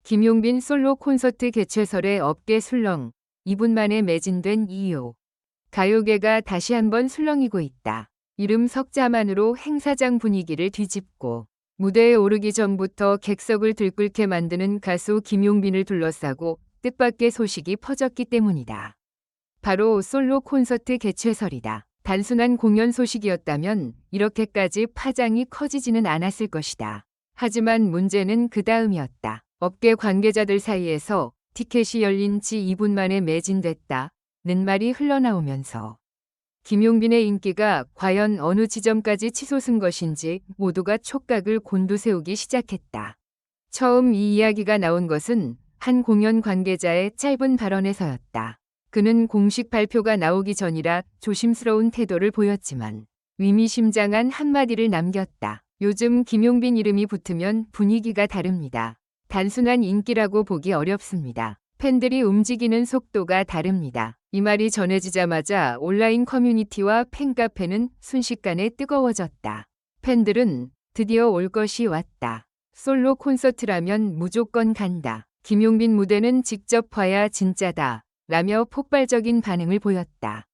김용빈 솔로 콘서트 개최설에 업계 술렁, 2분 만에 매진된 이유. 가요계가 다시 한번 술렁이고 있다. 이름 석자만으로 행사장 분위기를 뒤집고 무대에 오르기 전부터 객석을 들끓게 만드는 가수 김용빈을 둘러싸고 뜻밖의 소식이 퍼졌기 때문이다. 바로 솔로 콘서트 개최설이다. 단순한 공연 소식이었다면 이렇게까지 파장이 커지지는 않았을 것이다. 하지만 문제는 그 다음이었다. 업계 관계자들 사이에서 티켓이 열린 지 2분 만에 매진됐다는 말이 흘러나오면서 김용빈의 인기가 과연 어느 지점까지 치솟은 것인지 모두가 촉각을 곤두세우기 시작했다. 처음 이 이야기가 나온 것은 한 공연 관계자의 짧은 발언에서였다. 그는 공식 발표가 나오기 전이라 조심스러운 태도를 보였지만 의미심장한 한마디를 남겼다. 요즘 김용빈 이름이 붙으면 분위기가 다릅니다. 단순한 인기라고 보기 어렵습니다. 팬들이 움직이는 속도가 다릅니다. 이 말이 전해지자마자 온라인 커뮤니티와 팬카페는 순식간에 뜨거워졌다. 팬들은 드디어 올 것이 왔다. 솔로 콘서트라면 무조건 간다. 김용빈 무대는 직접 봐야 진짜다. 라며 폭발적인 반응을 보였다.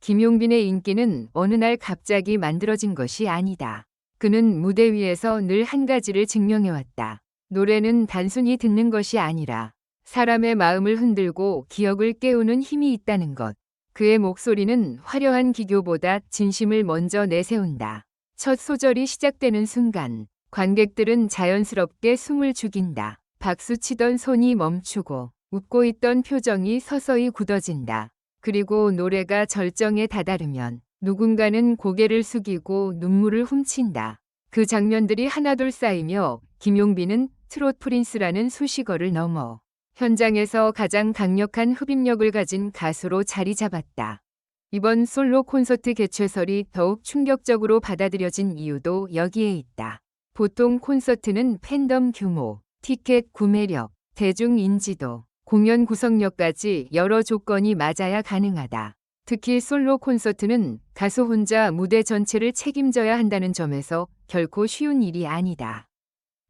김용빈의 인기는 어느 날 갑자기 만들어진 것이 아니다. 그는 무대 위에서 늘 한 가지를 증명해왔다. 노래는 단순히 듣는 것이 아니라 사람의 마음을 흔들고 기억을 깨우는 힘이 있다는 것. 그의 목소리는 화려한 기교보다 진심을 먼저 내세운다. 첫 소절이 시작되는 순간 관객들은 자연스럽게 숨을 죽인다. 박수치던 손이 멈추고 웃고 있던 표정이 서서히 굳어진다. 그리고 노래가 절정에 다다르면 누군가는 고개를 숙이고 눈물을 훔친다. 그 장면들이 하나둘 쌓이며 김용빈은 트롯 프린스라는 수식어를 넘어 현장에서 가장 강력한 흡입력을 가진 가수로 자리 잡았다. 이번 솔로 콘서트 개최설이 더욱 충격적으로 받아들여진 이유도 여기에 있다. 보통 콘서트는 팬덤 규모, 티켓 구매력, 대중 인지도, 공연 구성력까지 여러 조건이 맞아야 가능하다. 특히 솔로 콘서트는 가수 혼자 무대 전체를 책임져야 한다는 점에서 결코 쉬운 일이 아니다.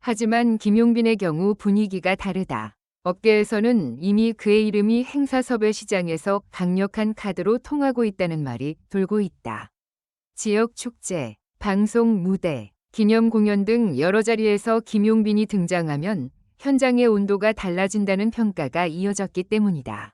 하지만 김용빈의 경우 분위기가 다르다. 업계에서는 이미 그의 이름이 행사 섭외 시장에서 강력한 카드로 통하고 있다는 말이 돌고 있다. 지역 축제, 방송 무대, 기념 공연 등 여러 자리에서 김용빈이 등장하면 현장의 온도가 달라진다는 평가가 이어졌기 때문이다.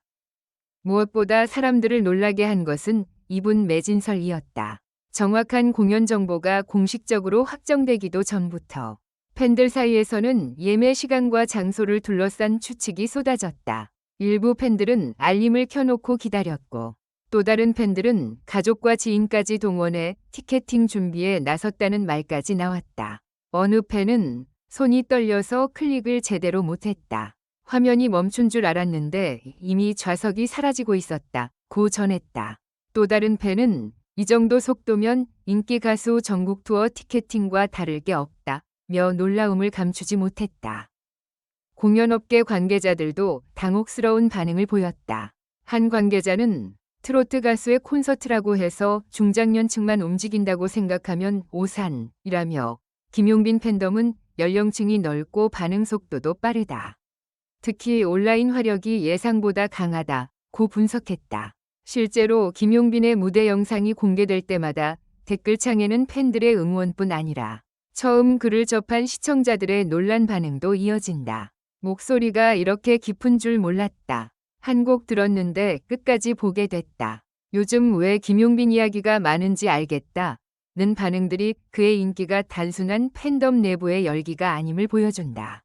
무엇보다 사람들을 놀라게 한 것은 2분 매진설이었다. 정확한 공연 정보가 공식적으로 확정되기도 전부터 팬들 사이에서는 예매 시간과 장소를 둘러싼 추측이 쏟아졌다. 일부 팬들은 알림을 켜놓고 기다렸고 또 다른 팬들은 가족과 지인까지 동원해 티켓팅 준비에 나섰다는 말까지 나왔다. 어느 팬은 손이 떨려서 클릭을 제대로 못했다. 화면이 멈춘 줄 알았는데 이미 좌석이 사라지고 있었다고 전했다. 또 다른 팬은 이 정도 속도면 인기 가수 전국 투어 티켓팅과 다를 게 없다며 놀라움을 감추지 못했다. 공연업계 관계자들도 당혹스러운 반응을 보였다. 한 관계자는 트로트 가수의 콘서트라고 해서 중장년층만 움직인다고 생각하면 오산이라며 김용빈 팬덤은 연령층이 넓고 반응 속도도 빠르다. 특히 온라인 화력이 예상보다 강하다고 분석했다. 실제로 김용빈의 무대 영상이 공개될 때마다 댓글창에는 팬들의 응원뿐 아니라 처음 글을 접한 시청자들의 놀란 반응도 이어진다. 목소리가 이렇게 깊은 줄 몰랐다. 한 곡 들었는데 끝까지 보게 됐다. 요즘 왜 김용빈 이야기가 많은지 알겠다. 는 반응들이 그의 인기가 단순한 팬덤 내부의 열기가 아님을 보여준다.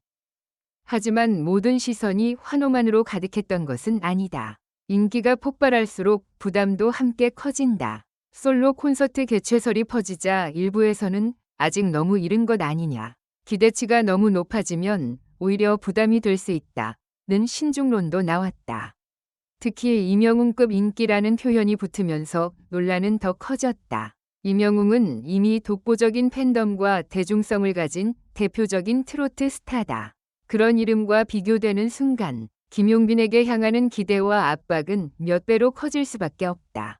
하지만 모든 시선이 환호만으로 가득했던 것은 아니다. 인기가 폭발할수록 부담도 함께 커진다. 솔로 콘서트 개최설이 퍼지자 일부에서는 아직 너무 이른 것 아니냐. 기대치가 너무 높아지면 오히려 부담이 될 수 있다는 신중론도 나왔다. 특히 임영웅급 인기라는 표현이 붙으면서 논란은 더 커졌다. 임영웅은 이미 독보적인 팬덤과 대중성을 가진 대표적인 트로트 스타다. 그런 이름과 비교되는 순간 김용빈에게 향하는 기대와 압박은 몇 배로 커질 수밖에 없다.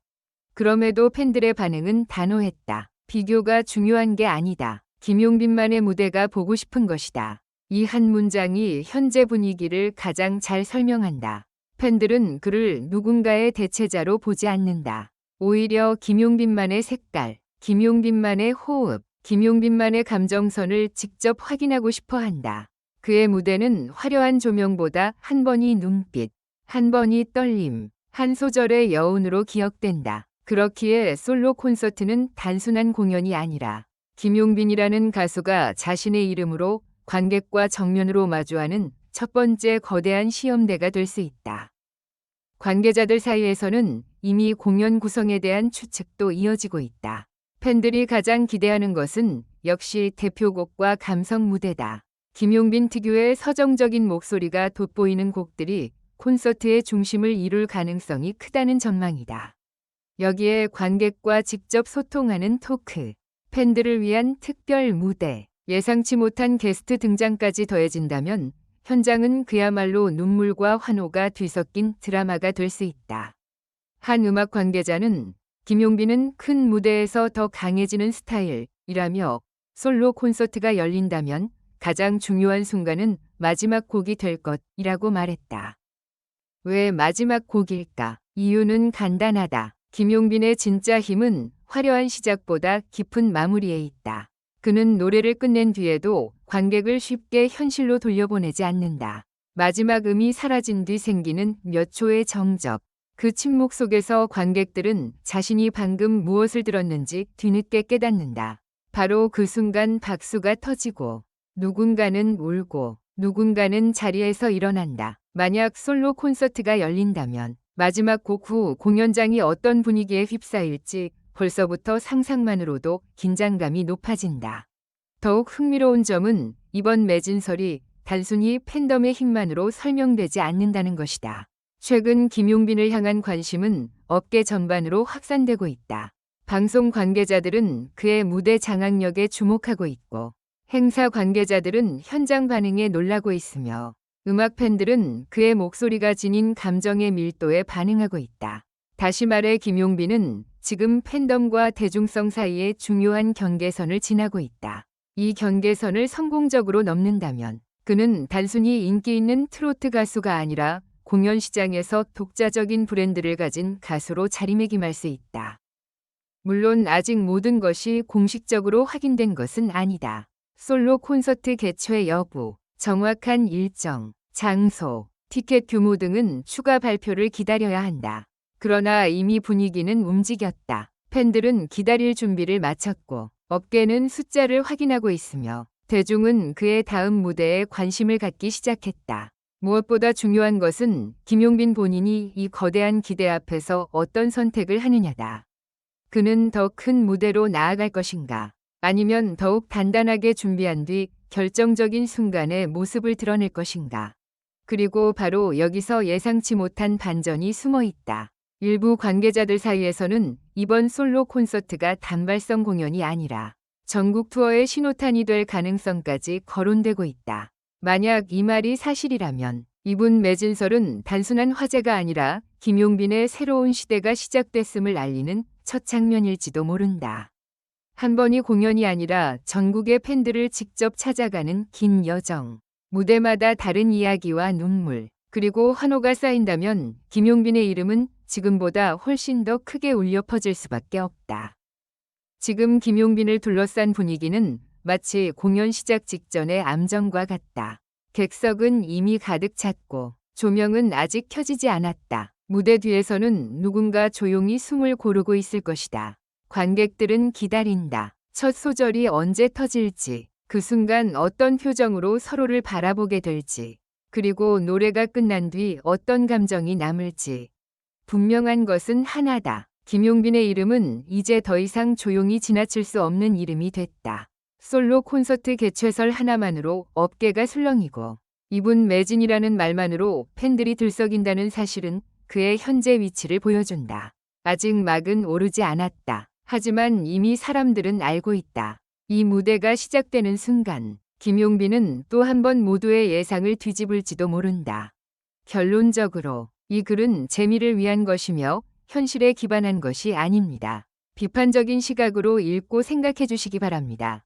그럼에도 팬들의 반응은 단호했다. 비교가 중요한 게 아니다. 김용빈만의 무대가 보고 싶은 것이다. 이 한 문장이 현재 분위기를 가장 잘 설명한다. 팬들은 그를 누군가의 대체자로 보지 않는다. 오히려 김용빈만의 색깔, 김용빈만의 호흡, 김용빈만의 감정선을 직접 확인하고 싶어 한다. 그의 무대는 화려한 조명보다 한 번이 눈빛, 한 번이 떨림, 한 소절의 여운으로 기억된다. 그렇기에 솔로 콘서트는 단순한 공연이 아니라 김용빈이라는 가수가 자신의 이름으로 관객과 정면으로 마주하는 첫 번째 거대한 시험대가 될 수 있다. 관계자들 사이에서는 이미 공연 구성에 대한 추측도 이어지고 있다. 팬들이 가장 기대하는 것은 역시 대표곡과 감성 무대다. 김용빈 특유의 서정적인 목소리가 돋보이는 곡들이 콘서트의 중심을 이룰 가능성이 크다는 전망이다. 여기에 관객과 직접 소통하는 토크, 팬들을 위한 특별 무대, 예상치 못한 게스트 등장까지 더해진다면 현장은 그야말로 눈물과 환호가 뒤섞인 드라마가 될 수 있다. 한 음악 관계자는 김용빈은 큰 무대에서 더 강해지는 스타일이라며 솔로 콘서트가 열린다면 가장 중요한 순간은 마지막 곡이 될 것이라고 말했다. 왜 마지막 곡일까? 이유는 간단하다. 김용빈의 진짜 힘은 화려한 시작보다 깊은 마무리에 있다. 그는 노래를 끝낸 뒤에도 관객을 쉽게 현실로 돌려보내지 않는다. 마지막 음이 사라진 뒤 생기는 몇 초의 정적. 그 침묵 속에서 관객들은 자신이 방금 무엇을 들었는지 뒤늦게 깨닫는다. 바로 그 순간 박수가 터지고 누군가는 울고 누군가는 자리에서 일어난다. 만약 솔로 콘서트가 열린다면 마지막 곡 후 공연장이 어떤 분위기에 휩싸일지 벌써부터 상상만으로도 긴장감이 높아진다. 더욱 흥미로운 점은 이번 매진설이 단순히 팬덤의 힘만으로 설명되지 않는다는 것이다. 최근 김용빈을 향한 관심은 업계 전반으로 확산되고 있다. 방송 관계자들은 그의 무대 장악력에 주목하고 있고 행사 관계자들은 현장 반응에 놀라고 있으며 음악 팬들은 그의 목소리가 지닌 감정의 밀도에 반응하고 있다. 다시 말해 김용빈은 지금 팬덤과 대중성 사이의 중요한 경계선을 지나고 있다. 이 경계선을 성공적으로 넘는다면 그는 단순히 인기 있는 트로트 가수가 아니라 공연 시장에서 독자적인 브랜드를 가진 가수로 자리매김할 수 있다. 물론 아직 모든 것이 공식적으로 확인된 것은 아니다. 솔로 콘서트 개최 여부, 정확한 일정, 장소, 티켓 규모 등은 추가 발표를 기다려야 한다. 그러나 이미 분위기는 움직였다. 팬들은 기다릴 준비를 마쳤고 업계는 숫자를 확인하고 있으며 대중은 그의 다음 무대에 관심을 갖기 시작했다. 무엇보다 중요한 것은 김용빈 본인이 이 거대한 기대 앞에서 어떤 선택을 하느냐다. 그는 더 큰 무대로 나아갈 것인가? 아니면 더욱 단단하게 준비한 뒤 결정적인 순간에 모습을 드러낼 것인가? 그리고 바로 여기서 예상치 못한 반전이 숨어 있다. 일부 관계자들 사이에서는 이번 솔로 콘서트가 단발성 공연이 아니라 전국 투어의 신호탄이 될 가능성까지 거론되고 있다. 만약 이 말이 사실이라면 이분 매진설은 단순한 화제가 아니라 김용빈의 새로운 시대가 시작됐음을 알리는 첫 장면일지도 모른다. 한 번이 공연이 아니라 전국의 팬들을 직접 찾아가는 긴 여정. 무대마다 다른 이야기와 눈물, 그리고 환호가 쌓인다면 김용빈의 이름은 지금보다 훨씬 더 크게 울려 퍼질 수밖에 없다. 지금 김용빈을 둘러싼 분위기는 마치 공연 시작 직전의 암정과 같다. 객석은 이미 가득 찼고 조명은 아직 켜지지 않았다. 무대 뒤에서는 누군가 조용히 숨을 고르고 있을 것이다. 관객들은 기다린다. 첫 소절이 언제 터질지, 그 순간 어떤 표정으로 서로를 바라보게 될지, 그리고 노래가 끝난 뒤 어떤 감정이 남을지. 분명한 것은 하나다. 김용빈의 이름은 이제 더 이상 조용히 지나칠 수 없는 이름이 됐다. 솔로 콘서트 개최설 하나만으로 업계가 술렁이고 이분 매진이라는 말만으로 팬들이 들썩인다는 사실은 그의 현재 위치를 보여준다. 아직 막은 오르지 않았다. 하지만 이미 사람들은 알고 있다. 이 무대가 시작되는 순간 김용빈은 또 한 번 모두의 예상을 뒤집을지도 모른다. 결론적으로 이 글은 재미를 위한 것이며 현실에 기반한 것이 아닙니다. 비판적인 시각으로 읽고 생각해 주시기 바랍니다.